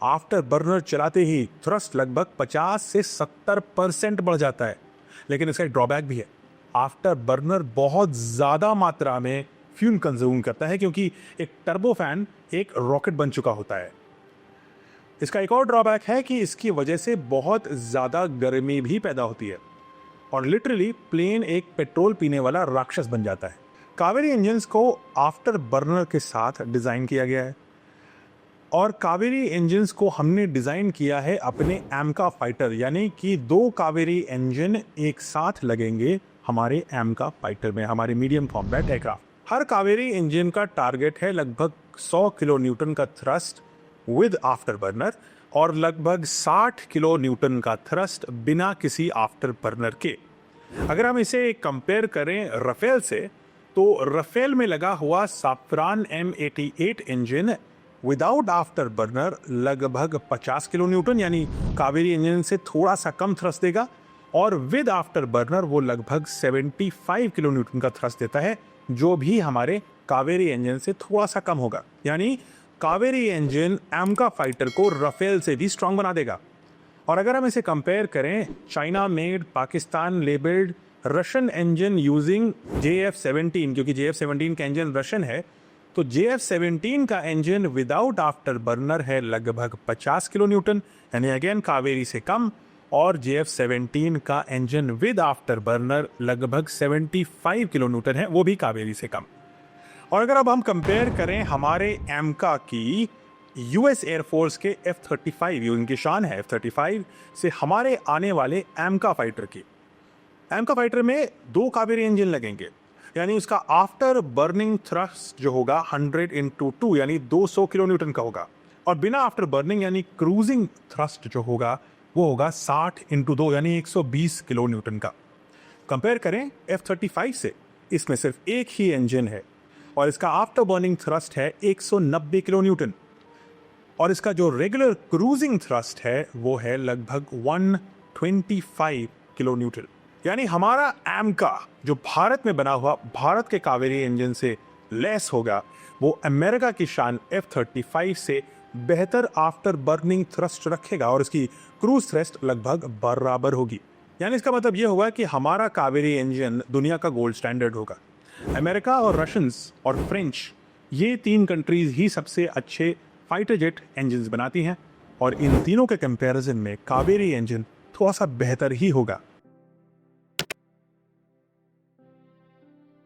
After burner चलाते ही thrust लगभग 50 से 70% बढ़ जाता है। लेकिन इसका एक ड्रॉबैक भी है, आफ्टर बर्नर बहुत ज़्यादा मात्रा में फ्यूल कंज्यूम करता है क्योंकि एक टर्बो फैन एक रॉकेट बन चुका होता है। इसका एक और ड्रॉबैक है कि इसकी वजह से बहुत ज़्यादा गर्मी भी पैदा होती है और लिटरली प्लेन एक पेट्रोल पीने वाला राक्षस बन जाता है। कावेरी इंजन्स को आफ्टर बर्नर के साथ डिज़ाइन किया गया है और कावेरी इंजन्स को हमने डिज़ाइन किया है अपने एमका फाइटर, यानी कि 2 कावेरी इंजन एक साथ लगेंगे हमारे एमका फाइटर में, हमारे मीडियम कॉम्बैट एयरक्राफ्ट। हर कावेरी इंजन का टारगेट है लगभग 100 किलो न्यूटन का थ्रस्ट विद आफ्टर बर्नर और लगभग 60 किलो न्यूटन का थ्रस्ट बिना किसी आफ्टर बर्नर के। अगर हम इसे कंपेयर करें राफेल से, तो राफेल में लगा हुआ saffron M88 engine without after burner लगभग 50 किलो न्यूटन यानी कावेरी इंजन से थोड़ा सा कम थ्रस्ट देगा और विद आफ्टर बर्नर वो लगभग 75 किलो न्यूटन का थ्रस्ट देता है, जो भी हमारे कावेरी इंजन से थोड़ा सा कम होगा। यानी कावेरी इंजन एमका फाइटर को राफेल से भी स्ट्रांग बना देगा। और अगर हम इसे कंपेयर करें China made, Pakistan labelled Russian engine using JF-17, क्योंकि JF-17 का इंजन रशियन है, तो JF-17 का इंजन विदाउट आफ्टर बर्नर है लगभग 50 किलो न्यूटन यानी अगेन कावेरी से कम, और JF-17 का इंजन विद आफ्टर बर्नर लगभग 75 किलो न्यूटन है, वो भी कावेरी से कम। और अगर अब हम कंपेयर करें हमारे एमका की US एयरफोर्स के F-35, ये उनकी शान है F-35 से हमारे आने वाले एमका फाइटर की, एमका फाइटर में 2 कावेरी इंजन लगेंगे यानी उसका आफ्टर बर्निंग थ्रस्ट जो होगा 100x2 यानी 200 किलो न्यूटन का होगा और बिना आफ्टर बर्निंग यानी क्रूजिंग थ्रस्ट जो होगा वो होगा 60x2 यानी 120 किलो न्यूटन का। कंपेयर करें F-35 से, इसमें सिर्फ एक ही इंजन है और इसका आफ्टर बर्निंग थ्रस्ट है 190 किलो न्यूटन और इसका जो रेगुलर क्रूजिंग थ्रस्ट है वो है लगभग 125 किलो न्यूटन। यानी हमारा एमका जो भारत में बना हुआ भारत के कावेरी इंजन से लेस होगा, वो अमेरिका की शान F-35 से बेहतर आफ्टर बर्निंग थ्रस्ट रखेगा और इसकी क्रूज थ्रस्ट लगभग बराबर होगी। यानी इसका मतलब ये होगा कि हमारा कावेरी इंजन दुनिया का गोल्ड स्टैंडर्ड होगा। अमेरिका और रशियंस और फ्रेंच, ये 3 कंट्रीज ही सबसे अच्छे फाइटर जेट इंजन्स बनाती हैं और इन तीनों के कंपैरिजन में कावेरी इंजन थोड़ा सा बेहतर ही होगा।